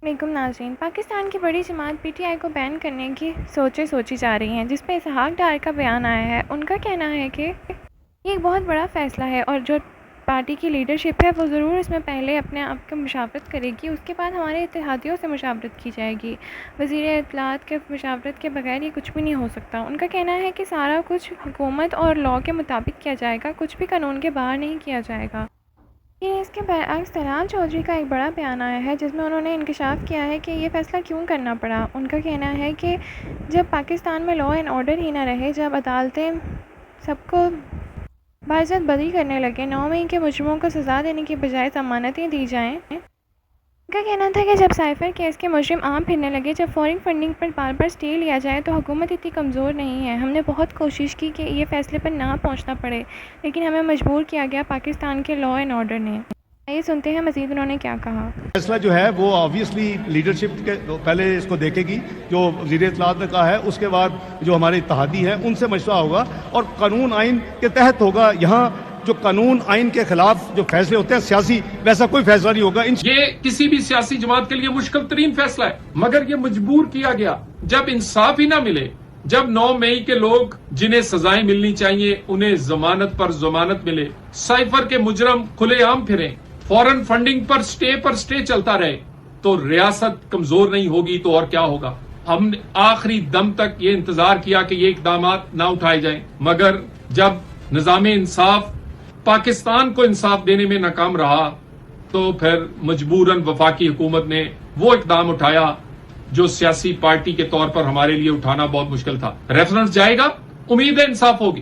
بیگم ناظرین، پاکستان کی بڑی جماعت پی ٹی آئی کو بین کرنے کی سوچی جا رہی ہیں، جس پہ اسحاق ڈار کا بیان آیا ہے۔ ان کا کہنا ہے کہ یہ ایک بہت بڑا فیصلہ ہے اور جو پارٹی کی لیڈرشپ ہے وہ ضرور اس میں پہلے اپنے آپ کی مشاورت کرے گی، اس کے بعد ہمارے اتحادیوں سے مشاورت کی جائے گی۔ وزیر اطلاعات کے مشاورت کے بغیر یہ کچھ بھی نہیں ہو سکتا۔ ان کا کہنا ہے کہ سارا کچھ حکومت اور لاء کے مطابق کیا جائے گا، کچھ بھی قانون کے باہر نہیں کیا جائے گا۔ اس کے برعکس طلال چودھری کا ایک بڑا بیان آیا ہے، جس میں انہوں نے انکشاف کیا ہے کہ یہ فیصلہ کیوں کرنا پڑا۔ ان کا کہنا ہے کہ جب پاکستان میں لاء اینڈ آرڈر ہی نہ رہے، جب عدالتیں سب کو باعزت بری کرنے لگے، 9 مئی کے مجرموں کو سزا دینے کی بجائے ضمانتیں دی جائیں۔ ان کا کہنا تھا کہ جب سائفر کیس کے مجرم عام پھرنے لگے، جب فورن فنڈنگ پر بار بار اسٹے لیا جائے تو حکومت اتنی کمزور نہیں ہے۔ ہم نے بہت کوشش کی کہ یہ فیصلے پر نہ پہنچنا پڑے، لیکن ہمیں مجبور کیا گیا پاکستان کے لاء اینڈ آرڈر نے۔ آئیے سنتے ہیں مزید انہوں نے کیا کہا۔ فیصلہ جو ہے وہ آبویسلی لیڈرشپ کے پہلے اس کو دیکھے گی، جو وزیر اطلاعات نے کہا ہے، اس کے بعد جو ہمارے اتحادی ہیں ان سے مشورہ ہوگا اور قانون آئین کے تحت ہوگا۔ یہاں جو قانون آئین کے خلاف جو فیصلے ہوتے ہیں سیاسی، ویسا کوئی فیصلہ نہیں ہوگا۔ یہ کسی بھی سیاسی جماعت کے لیے مشکل ترین فیصلہ ہے، مگر یہ مجبور کیا گیا جب انصاف ہی نہ ملے، جب 9 مئی کے لوگ جنہیں سزائیں ملنی چاہیے انہیں ضمانت پر ضمانت ملے، سائفر کے مجرم کھلے عام پھریں، فورن فنڈنگ پر سٹے چلتا رہے، تو ریاست کمزور نہیں ہوگی تو اور کیا ہوگا۔ ہم نے آخری دم تک یہ انتظار کیا کہ یہ اقدامات نہ اٹھائے جائیں، مگر جب نظام انصاف پاکستان کو انصاف دینے میں ناکام رہا تو پھر مجبوراً وفاقی حکومت نے وہ اقدام اٹھایا جو سیاسی پارٹی کے طور پر ہمارے لیے اٹھانا بہت مشکل تھا۔ ریفرنس جائے گا، امید ہے انصاف ہوگی۔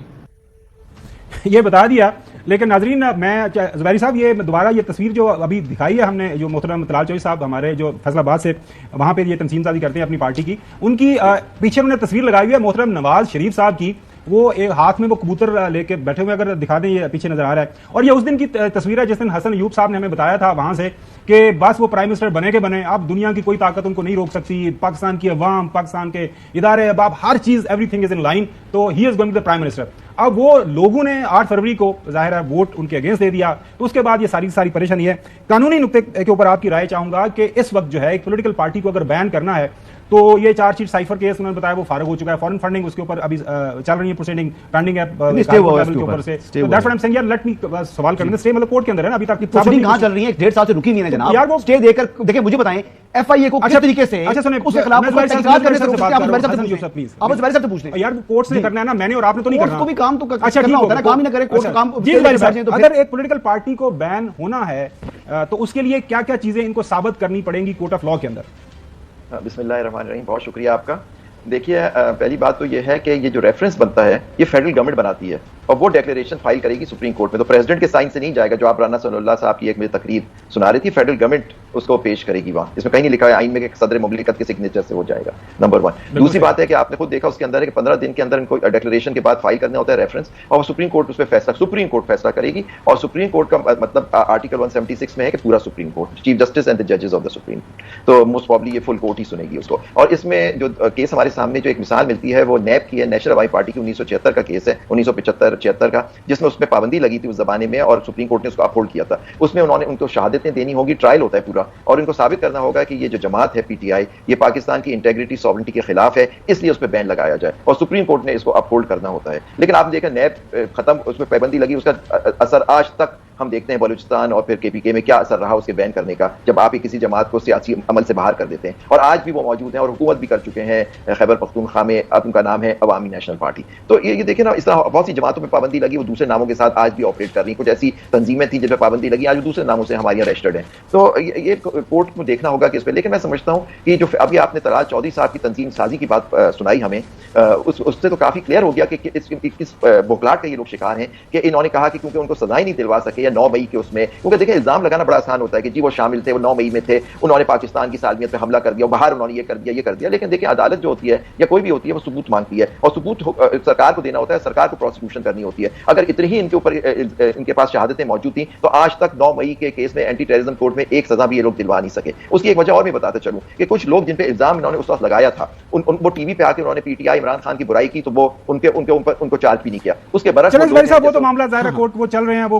یہ بتا دیا، لیکن ناظرین میں زبیری صاحب یہ دوبارہ یہ تصویر جو ابھی دکھائی ہے ہم نے، جو محترم طلال چودھری صاحب ہمارے جو فیصل آباد سے وہاں پہ یہ تنظیم سازی کرتے ہیں اپنی پارٹی کی، ان کی پیچھے انہوں نے تصویر لگائی ہوئی ہے محترم نواز شریف صاحب کی، وہ ایک ہاتھ میں وہ کبوتر لے کے بیٹھے ہوئے، اگر دکھا دیں یہ پیچھے نظر آ رہا ہے۔ اور یہ اس دن کی تصویر ہے جس دن حسن ایوب صاحب نے ہمیں بتایا تھا وہاں سے کہ بس وہ پرائم منسٹر بنے کے بنے، اب دنیا کی کوئی طاقت ان کو نہیں روک سکتی، پاکستان کی عوام، پاکستان کے ادارے، اب ہر چیز everything is in line, تو he is going to the prime minister. اب وہ لوگوں نے 8 فروری کو ظاہر ہے ووٹ ان کے اگینسٹ دے دیا، تو اس کے بعد یہ ساری پریشانی ہے۔ قانونی نقطے کے اوپر آپ کی رائے چاہوں گا کہ اس وقت جو ہے ایک پولیٹیکل پارٹی کو اگر بین کرنا ہے تو یہ چارج شیٹ سائفر کیس انہوں نے بتایا وہ فارغ ہو چکا ہے، فورن فنڈنگ اس کے اوپر ابھی چل رہی ہے پروسیڈنگ پینڈنگ ہے کے اوپر سے، سوال کرنے اسٹے مطلب کورٹ کے اندر ہے نا، ابھی تک پروسیڈنگ کہاں چل رہی ہے؟ 1.5 سال سے رکی ہوئی ہے جناب یار، وہ اسٹے دے کر دیکھیں مجھے بتائیں ایف آئی اے کو کس طریقے سے اس کے خلاف تحقیقات کرنے سے پلیز آپ اس بارے سے پوچھ لیں یار، کورٹ سے کرنا ہے نا، میں نے اور آپ نے تو نہیں کرنا، کو بھی کام تو اچھا کرنا ہوتا ہے نا، کام ہی نہ کرے کورٹ کا کام۔ اگر ایک پولیٹیکل پارٹی کو بین ہونا ہے تو اس کے لیے کیا کیا چیزیں ان کو ثابت کرنی پڑیں گی کورٹ آف لاء کے اندر؟ بسم اللہ الرحمن الرحیم، بہت شکریہ آپ کا۔ دیکھیے پہلی بات تو یہ ہے کہ یہ جو ریفرنس بنتا ہے یہ فیڈرل گورنمنٹ بناتی ہے اور وہ ڈیکلیریشن فائل کرے گی سپریم کورٹ میں، تو پریزیڈنٹ کے سائن سے نہیں جائے گا۔ جو آپ رانا صلی اللہ صاحب کی ایک مجھے تقریر سنا رہی تھی، فیڈرل گورنمنٹ اس کو پیش کرے گی وہاں، اس میں کہیں نہیں لکھا ہے آئین میں کہ صدر مملکت کے سگنیچر سے ہو جائے گا، نمبر 1۔ دوسری بات ہے کہ آپ نے خود دیکھا اس کے اندر ہے کہ 15 دن کے اندر ان کو ڈیکلیریشن کے بعد فائل کرنا ہوتا ہے ریفرنس، اور سپریم کورٹ اس پہ سپریم کورٹ فیصلہ کرے گی، اور سپریم کورٹ کا مطلب آرٹیکل 176 میں ہے کہ پورا supreme court, chief justice and the ججز آف دی سپریم، تو موسٹ پروبلی یہ فل کورٹ ہی سنے گی اس کو۔ اور اس میں جو کیس ہمارے سامنے جو ایک مثال ملتی ہے وہ نیب کی ہے، نیشنل عوامی پارٹی کی 1976 کا کیس ہے، 1975-76 کا، جس میں اس میں پابندی لگی تھی اس زمانے میں اور سپریم کورٹ نے اس کو اپہولڈ کیا تھا۔ اس میں انہوں نے ان کو شہادتیں دینی ہوگی، ٹرائل ہوتا ہے پورا، اور ان کو ثابت کرنا ہوگا کہ یہ جو جماعت ہے پی ٹی آئی یہ پاکستان کی انٹیگریٹی سوورنٹی کے خلاف ہے، اس لیے اس پہ بین لگایا جائے، اور سپریم کورٹ نے اس کو اپہولڈ کرنا ہوتا ہے۔ لیکن آپ نے دیکھا نیب ختم، اس میں پابندی لگی، اس کا اثر آج تک ہم دیکھتے ہیں بلوچستان اور پھر کے پی کے میں کیا اثر رہا اس کے بین کرنے کا، جب آپ کسی جماعت کو سیاسی عمل سے باہر کر دیتے ہیں، اور آج بھی وہ موجود ہیں اور حکومت بھی کر چکے ہیں خیبر پختونخوا میں، اب ان کا نام ہے عوامی نیشنل پارٹی۔ تو یہ دیکھیں نا، اس طرح بہت سی جماعتوں میں پابندی لگی، وہ دوسرے ناموں کے ساتھ آج بھی آپریٹ کر رہی ہیں، کچھ ایسی تنظیمیں تھیں جن پہ پابندی لگی، آج وہ دوسرے ناموں سے ہماری یہاں رجسٹرڈ ہیں، تو یہ کورٹ کو دیکھنا ہوگا کہ اس پہ۔ لیکن میں سمجھتا ہوں کہ جو ابھی آپ نے طلال چودھری صاحب کی تنظیم سازی کی بات سنائی ہمیں، اس سے تو کافی کلیئر ہو گیا کہ کس بوکھلاہٹ کا یہ لوگ شکار ہیں، کہ انہوں نے کہا کہ کیونکہ ان کو سزائیں نہیں دلوا سکے یا 9 مئی کے اس میں، کیونکہ دیکھیں الزام لگانا بڑا آسان ہوتا ہے کہ جی وہ شامل تھے، وہ 9 مئی میں تھے، انہوں نے پاکستان کی سالمیت پہ حملہ کر دیا، باہر انہوں نے یہ کر دیا، لیکن دیکھیں عدالت جو ہوتی ہے یا کوئی بھی ہوتی ہے وہ ثبوت مانگتی ہے، اور ثبوت سرکار کو دینا ہوتا ہے، سرکار کو پروسیکیوشن کرنی ہوتی ہے۔ اگر اتنی ہی ان کے اوپر ان کے پاس شہادتیں موجود تھیں تو آج تک 9 مئی کے کیس میں اینٹی ٹیررزم کورٹ میں ایک سزا بھی یہ لوگ دلوا نہیں سکے۔ اس کی ایک وجہ اور میں بتاتے چلوں کہ کچھ لوگ جن پہ الزام انہوں نے اس وقت لگایا تھا، وہ ٹی وی پہ آ کے انہوں نے P T I Imran Khan کی برائی کی، تو وہ ان کو چارج بھی نہیں کیا۔ اس کے برعکس وہ تو معاملہ ظاہر ہے کورٹ وہ چل رہے ہیں، وہ